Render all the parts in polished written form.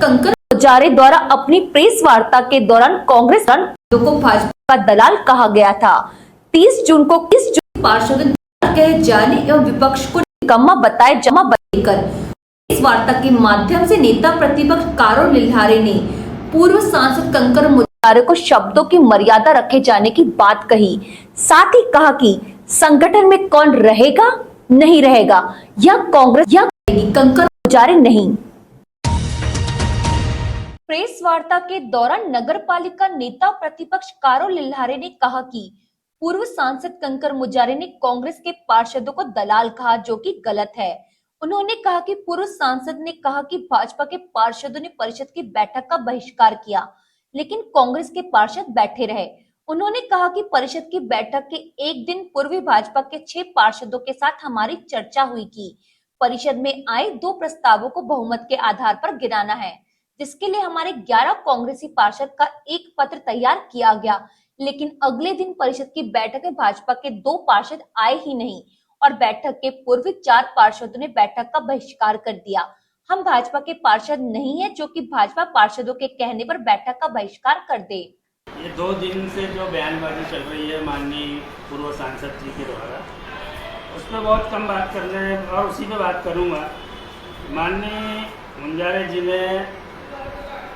कंकर मुजारे द्वारा अपनी प्रेस वार्ता के दौरान कांग्रेस को भाजपा का दलाल कहा गया था। 30 जून पार्षद कहे जाने एवं विपक्ष को निकम्मा बताए जमा देकर इस वार्ता के माध्यम से नेता प्रतिपक्ष कारो लिल्हारे ने पूर्व सांसद कंकर मुजारे को शब्दों की मर्यादा रखे जाने की बात कही। साथ ही कहा कि संगठन में कौन रहेगा नहीं रहेगा या कांग्रेस या कंकर मुजारे नहीं। प्रेस वार्ता के दौरान नगरपालिका नेता प्रतिपक्ष कारो लिल्हारे ने कहा कि पूर्व सांसद कंकर मुजारे ने कांग्रेस के पार्षदों को दलाल कहा, जो कि गलत है। उन्होंने कहा कि पूर्व सांसद ने कहा कि भाजपा के पार्षदों ने परिषद की बैठक का बहिष्कार किया, लेकिन कांग्रेस के पार्षद बैठे रहे। उन्होंने कहा कि परिषद की बैठक के एक दिन पूर्व भाजपा के 6 पार्षदों के साथ हमारी चर्चा हुई कि परिषद में आए 2 प्रस्तावों को बहुमत के आधार पर गिराना है, जिसके लिए हमारे 11 कांग्रेसी पार्षद का एक पत्र तैयार किया गया, लेकिन अगले दिन परिषद की बैठक में भाजपा के 2 पार्षद आए ही नहीं और बैठक के पूर्व 4 पार्षदों ने बैठक का बहिष्कार कर दिया। हम भाजपा के पार्षद नहीं है जो कि भाजपा पार्षदों के कहने पर बैठक का बहिष्कार कर दे। ये 2 दिन से जो बयानबाजी चल रही है माननीय पूर्व सांसद जी के द्वारा, उस पर बहुत कम बात कर रहे हैं और उसी पे बात करूंगा। माननीय मुंजारे जी ने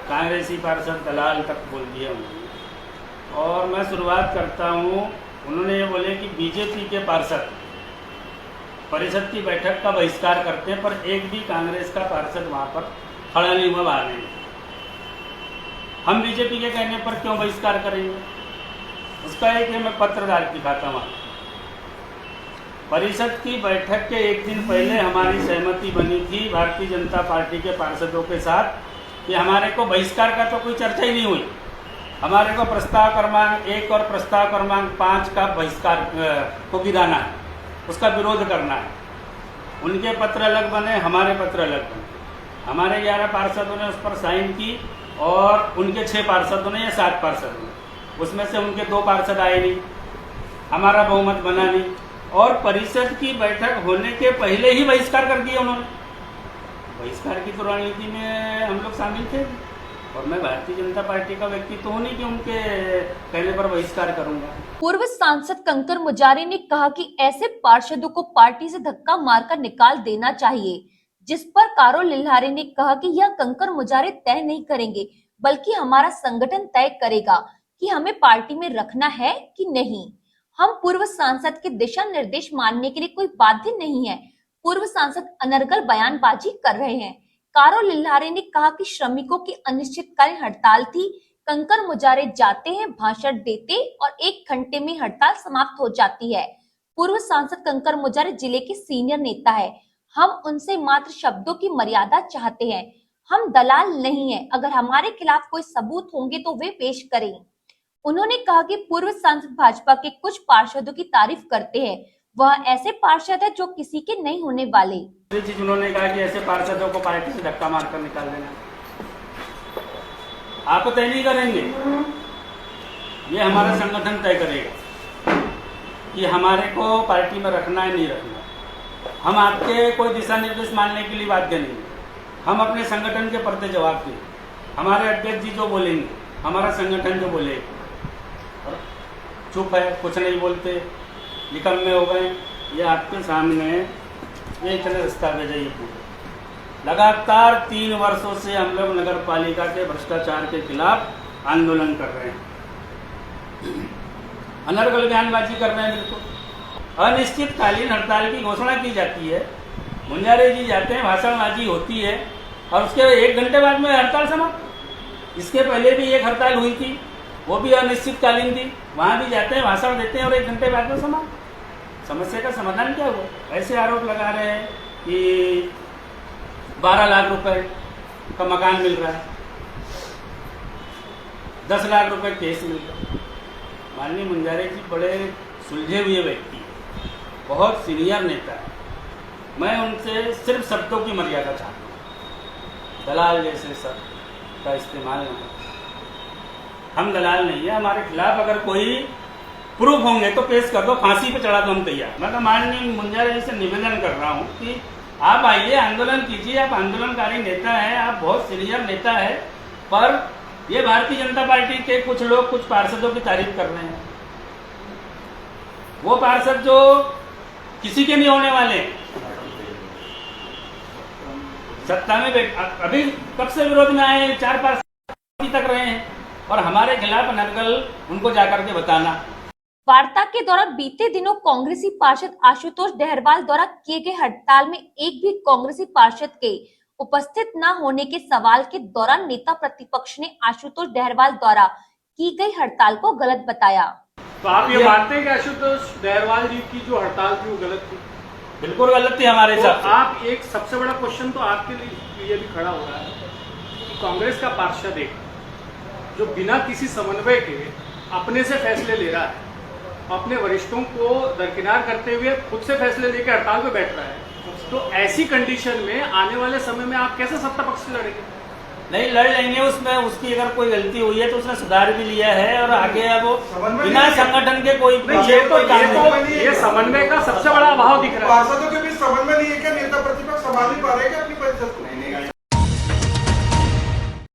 कांग्रेसी पार्षद दलाल तक बोल दिया उन्होंने, और मैं शुरुआत करता हूँ। उन्होंने ये बोले कि बीजेपी के पार्षद परिषद की बैठक का बहिष्कार करते हैं, पर एक भी कांग्रेस का पार्षद वहाँ पर खड़ा नहीं हुआ, बाहर नहीं। हम बीजेपी के कहने पर क्यों बहिष्कार करेंगे? उसका एक मैं पत्र डाल दिखाता हूँ। परिषद की बैठक के एक दिन पहले हमारी सहमति बनी थी भारतीय जनता पार्टी के पार्षदों के साथ कि हमारे को बहिष्कार का तो कोई चर्चा ही नहीं हुई। हमारे को प्रस्ताव क्रमांक 1 और प्रस्ताव क्रमांक 5 का बहिष्कार को गिराना है, उसका विरोध करना है। उनके पत्र अलग बने, हमारे पत्र अलग बने। हमारे 11 पार्षदों ने उस पर साइन की और उनके 6 पार्षदों ने या 7 पार्षदों ने, उसमें से उनके 2 पार्षद आए नहीं, हमारा बहुमत बना नहीं, और परिषद की बैठक होने के पहले ही बहिष्कार कर दिया उन्होंने। बहिष्कार की तो रणनीति में हम लोग शामिल थे और मैं भारतीय जनता पार्टी का व्यक्ति तो हूं नहीं कि उनके कहने पर बहिष्कार करूंगा। पूर्व सांसद कंकर मुजारे ने कहा कि ऐसे पार्षदों को पार्टी से धक्का मारकर निकाल देना चाहिए, जिस पर कारो लिल्हारे ने कहा कि यह कंकर मुजारे तय नहीं करेंगे, बल्कि हमारा संगठन तय करेगा कि हमें पार्टी में रखना है कि नहीं। हम पूर्व सांसद के दिशा निर्देश मानने के लिए कोई बाध्य नहीं है। पूर्व सांसद अनर्गल बयानबाजी कर रहे हैं। कारो लिल्हारे ने कहा कि श्रमिकों की अनिश्चितकालीन हड़ताल थी, कंकर मुजारे जाते हैं, भाषण देते और 1 घंटे में हड़ताल समाप्त हो जाती है। पूर्व सांसद कंकर मुजारे जिले के सीनियर नेता है। हम उनसे मात्र शब्दों की मर्यादा चाहते हैं। हम दलाल नहीं है। अगर हमारे खिलाफ कोई सबूत होंगे तो वे पेश करें। उन्होंने कहा कि पूर्व सांसद भाजपा के कुछ पार्षदों की तारीफ करते हैं। वह ऐसे पार्षद है जो किसी के नहीं होने वाले। चीज उन्होंने कहा कि ऐसे पार्षदों को पार्टी से धक्का मारकर निकाल देना। आप तय नहीं करेंगे, ये हमारा संगठन तय करेगा कि हमारे को पार्टी में रखना है नहीं रखना। हम आपके कोई दिशा निर्देश मानने के लिए बाध्य नहीं। हम अपने संगठन के प्रति जवाब दें। हमारे अध्यक्ष जी जो बोलेंगे, हमारा संगठन जो बोलेगा, और चुप है, कुछ नहीं बोलते, निकम्मे हो गए। ये आपके सामने ये इतने दस्तावेज है। ये पूरे लगातार 3 वर्षों से हम लोग नगर पालिका के भ्रष्टाचार के खिलाफ आंदोलन कर रहे हैं। अनर्गल बयानबाजी कर रहे हैं। बिल्कुल अनिश्चितकालीन हड़ताल की घोषणा की जाती है, मुंजारे जी जाते हैं, भाषणबाजी होती है और उसके 1 घंटे बाद में हड़ताल समाप्त। इसके पहले भी एक हड़ताल हुई थी, वो भी अनिश्चितकालीन थी। वहाँ भी जाते हैं, भाषण देते हैं और 1 घंटे बाद में समाप्त। समस्या का समाधान क्या हुआ? ऐसे आरोप लगा रहे हैं कि 12 लाख रुपए का मकान मिल रहा है, 10 लाख रुपए केस मिल रहा है। माननीय मुंजारे जी बड़े सुलझे हुए व्यक्ति हैं, बहुत सीनियर नेता है। मैं उनसे सिर्फ शब्दों की मर्यादा चाहता हूँ, दलाल जैसे शब्द का इस्तेमाल न करें। हम दलाल नहीं है। हमारे खिलाफ अगर कोई प्रूफ होंगे तो पेश कर दो, फांसी पे चढ़ा दो, हम तैयार। मैं तो माननीय मुंजारे जी से निवेदन कर रहा हूँ कि आप आइए, आंदोलन कीजिए, आप आंदोलनकारी नेता हैं, आप बहुत सीनियर नेता है, पर ये भारतीय जनता पार्टी के कुछ लोग कुछ पार्षदों की तारीफ कर रहे हैं। वो पार्षद जो किसी के नहीं होने वाले, सत्ता में अभी कब से विरोध में आए, 4-5 तक रहे हैं, और हमारे खिलाफ अनर्गल उनको जाकर के बताना। वार्ता के दौरान बीते दिनों कांग्रेसी पार्षद आशुतोष डहरवाल द्वारा किए गए हड़ताल में एक भी कांग्रेसी पार्षद के उपस्थित न होने के सवाल के दौरान नेता प्रतिपक्ष ने आशुतोष डहरवाल द्वारा की गई हड़ताल को गलत बताया। तो आप ये मानते हैं कि आशुतोष डहरवाल जी की जो हड़ताल थी वो गलत थी? बिल्कुल गलत थी हमारे तो हिसाब से। आप एक सबसे बड़ा क्वेश्चन तो आपके लिए भी खड़ा हो रहा है कि कांग्रेस का पार्षद एक जो बिना किसी समन्वय के अपने से फैसले ले रहा है, अपने वरिष्ठों को दरकिनार करते हुए खुद से फैसले लेकर हड़ताल पे बैठ रहा है, तो ऐसी कंडीशन में आने वाले समय में आप कैसे सत्ता पक्ष से लड़ेंगे? नहीं लड़ लेंगे, उसमें उसकी अगर कोई गलती हुई है तो उसने सुधार भी लिया है, और आगे अब वो बिना संगठन के कोई ये समन्वय का सबसे बड़ा अभाव दिख रहा है। पार्षदों के बीच समन्वय नहीं है क्या? नेता प्रतिपक्ष संभाल नहीं पा रहे क्या अपनी परिषद को?